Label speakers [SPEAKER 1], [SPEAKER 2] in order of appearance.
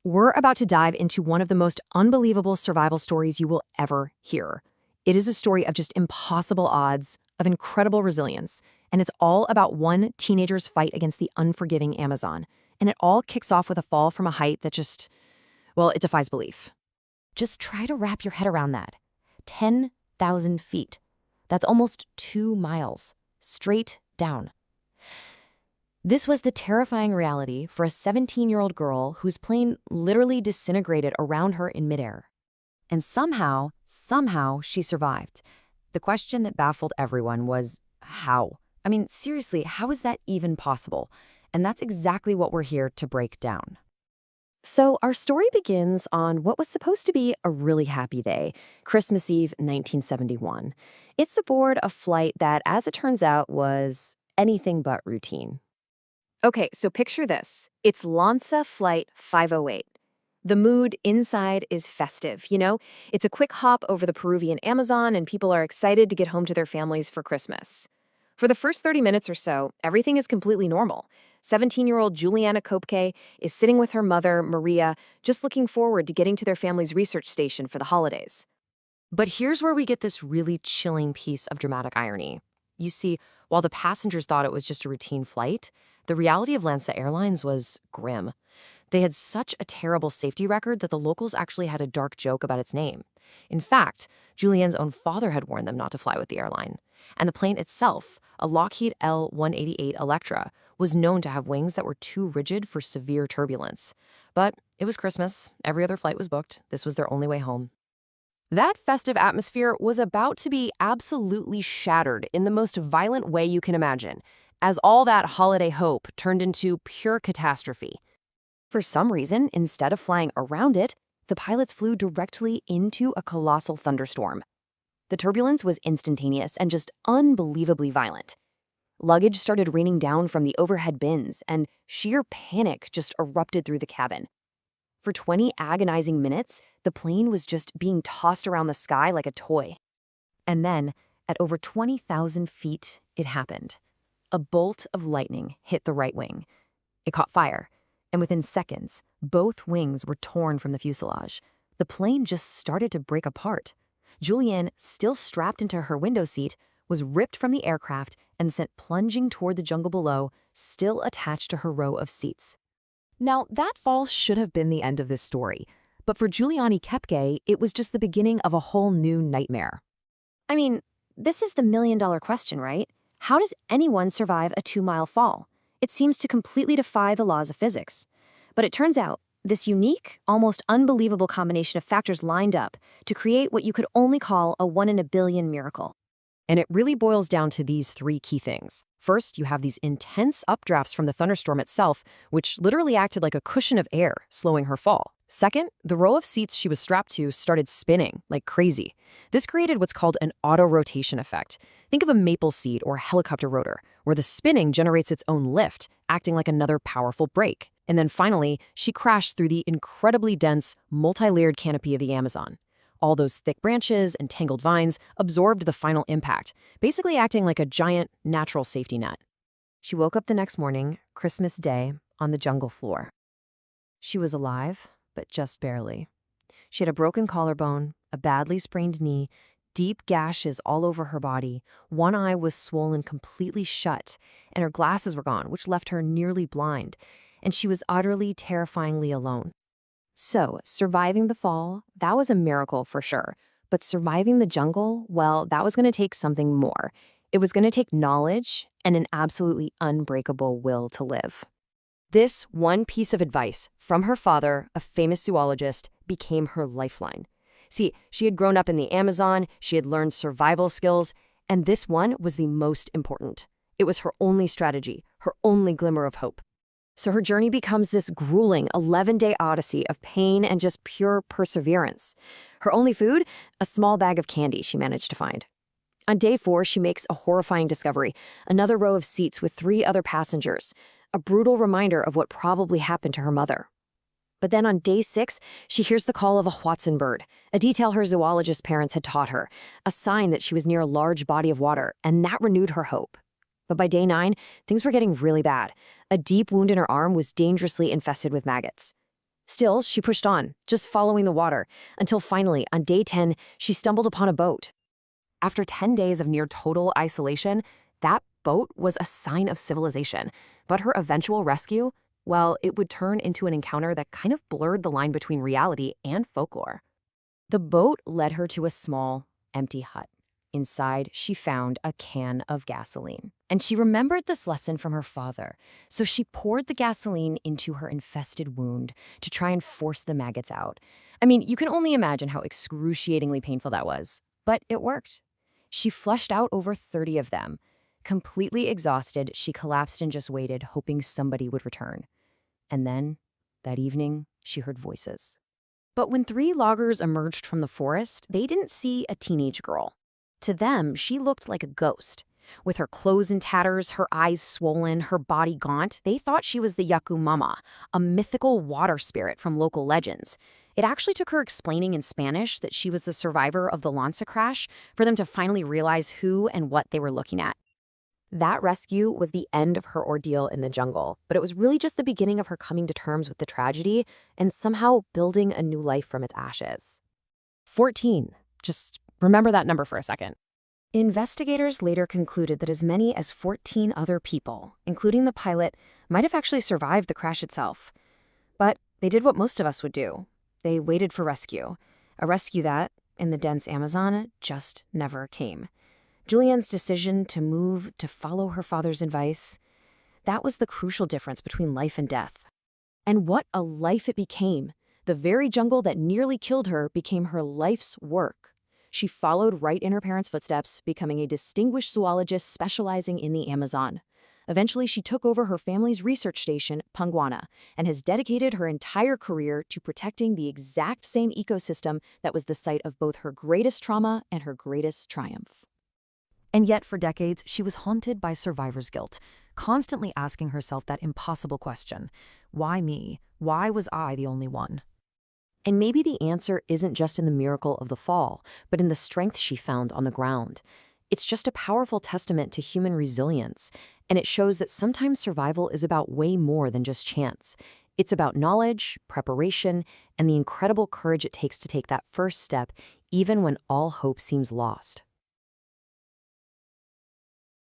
[SPEAKER 1] We're about to dive into one of the most unbelievable survival stories you will ever hear. It is a story of just impossible odds, of incredible resilience, and it's all about one teenager's fight against the unforgiving Amazon. And it all kicks off with a fall from a height that well, it defies belief. Just try to wrap your head around that. 10,000 feet. That's almost 2 miles, straight down. This was the terrifying reality for a 17-year-old girl whose plane literally disintegrated around her in midair. And somehow she survived. The question that baffled everyone was, how? I mean, seriously, how is that even possible? And that's exactly what we're here to break down. So our story begins on what was supposed to be a really happy day, Christmas Eve, 1971. It's aboard a flight that, as it turns out, was anything but routine. Okay, so picture this. It's LANSA Flight 508. The mood inside is festive, you know? It's a quick hop over the Peruvian Amazon, and people are excited to get home to their families for Christmas. For the first 30 minutes or so, everything is completely normal. 17-year-old Juliana Kopke is sitting with her mother, Maria, just looking forward to getting to their family's research station for the holidays. But here's where we get this really chilling piece of dramatic irony. You see, while the passengers thought it was just a routine flight, the reality of LANSA Airlines was grim. They had such a terrible safety record that the locals actually had a dark joke about its name. In fact, Julianne's own father had warned them not to fly with the airline. And the plane itself, a Lockheed L-188 Electra, was known to have wings that were too rigid for severe turbulence. But it was Christmas. Every other flight was booked. This was their only way home. That festive atmosphere was about to be absolutely shattered in the most violent way you can imagine, as all that holiday hope turned into pure catastrophe. For some reason, instead of flying around it, the pilots flew directly into a colossal thunderstorm. The turbulence was instantaneous and just unbelievably violent. Luggage started raining down from the overhead bins, and sheer panic just erupted through the cabin. For 20 agonizing minutes, the plane was just being tossed around the sky like a toy. And then, at over 20,000 feet, it happened. A bolt of lightning hit the right wing. It caught fire, and within seconds, both wings were torn from the fuselage. The plane just started to break apart. Julianne, still strapped into her window seat, was ripped from the aircraft and sent plunging toward the jungle below, still attached to her row of seats. Now, that fall should have been the end of this story, but for Juliana Kepke, it was just the beginning of a whole new nightmare.
[SPEAKER 2] I mean, this is the million-dollar question, right? How does anyone survive a 2-mile fall? It seems to completely defy the laws of physics. But it turns out, this unique, almost unbelievable combination of factors lined up to create what you could only call a 1 in a billion miracle.
[SPEAKER 1] And it really boils down to these 3 key things. First, you have these intense updrafts from the thunderstorm itself, which literally acted like a cushion of air, slowing her fall. Second, the row of seats she was strapped to started spinning like crazy. This created what's called an auto-rotation effect. Think of a maple seat or helicopter rotor, where the spinning generates its own lift, acting like another powerful brake. And then finally, she crashed through the incredibly dense, multi-layered canopy of the Amazon. All those thick branches and tangled vines absorbed the final impact, basically acting like a giant natural safety net. She woke up the next morning, Christmas Day, on the jungle floor. She was alive, but just barely. She had a broken collarbone, a badly sprained knee, deep gashes all over her body. One eye was swollen completely shut, and her glasses were gone, which left her nearly blind, and she was utterly, terrifyingly alone. So, surviving the fall, that was a miracle for sure. But surviving the jungle, well, that was going to take something more. It was going to take knowledge and an absolutely unbreakable will to live. This one piece of advice from her father, a famous zoologist, became her lifeline. See, she had grown up in the Amazon, she had learned survival skills, and this one was the most important. It was her only strategy, her only glimmer of hope. So her journey becomes this grueling 11-day odyssey of pain and just pure perseverance. Her only food? A small bag of candy she managed to find. On day 4, she makes a horrifying discovery, another row of seats with 3 other passengers, a brutal reminder of what probably happened to her mother. But then on day 6, she hears the call of a Watson bird, a detail her zoologist parents had taught her, a sign that she was near a large body of water, and that renewed her hope. But by day 9, things were getting really bad. A deep wound in her arm was dangerously infested with maggots. Still, she pushed on, just following the water, until finally, on day 10, she stumbled upon a boat. After 10 days of near total isolation, that boat was a sign of civilization. But her eventual rescue, well, it would turn into an encounter that kind of blurred the line between reality and folklore. The boat led her to a small, empty hut. Inside, she found a can of gasoline. And she remembered this lesson from her father, so she poured the gasoline into her infested wound to try and force the maggots out. I mean, you can only imagine how excruciatingly painful that was. But it worked. She flushed out over 30 of them. Completely exhausted, she collapsed and just waited, hoping somebody would return. And then, that evening, she heard voices. But when 3 loggers emerged from the forest, they didn't see a teenage girl. To them, she looked like a ghost. With her clothes in tatters, her eyes swollen, her body gaunt, they thought she was the Yaku Mama, a mythical water spirit from local legends. It actually took her explaining in Spanish that she was the survivor of the Lanza crash for them to finally realize who and what they were looking at. That rescue was the end of her ordeal in the jungle, but it was really just the beginning of her coming to terms with the tragedy and somehow building a new life from its ashes. 14. Just remember that number for a second. Investigators later concluded that as many as 14 other people, including the pilot, might have actually survived the crash itself. But they did what most of us would do. They waited for rescue. A rescue that, in the dense Amazon, just never came. Julianne's decision to move, to follow her father's advice, that was the crucial difference between life and death. And what a life it became. The very jungle that nearly killed her became her life's work. She followed right in her parents' footsteps, becoming a distinguished zoologist specializing in the Amazon. Eventually, she took over her family's research station, Panguana, and has dedicated her entire career to protecting the exact same ecosystem that was the site of both her greatest trauma and her greatest triumph. And yet, for decades, she was haunted by survivor's guilt, constantly asking herself that impossible question, why me? Why was I the only one? And maybe the answer isn't just in the miracle of the fall, but in the strength she found on the ground. It's just a powerful testament to human resilience, and it shows that sometimes survival is about way more than just chance. It's about knowledge, preparation, and the incredible courage it takes to take that first step, even when all hope seems lost.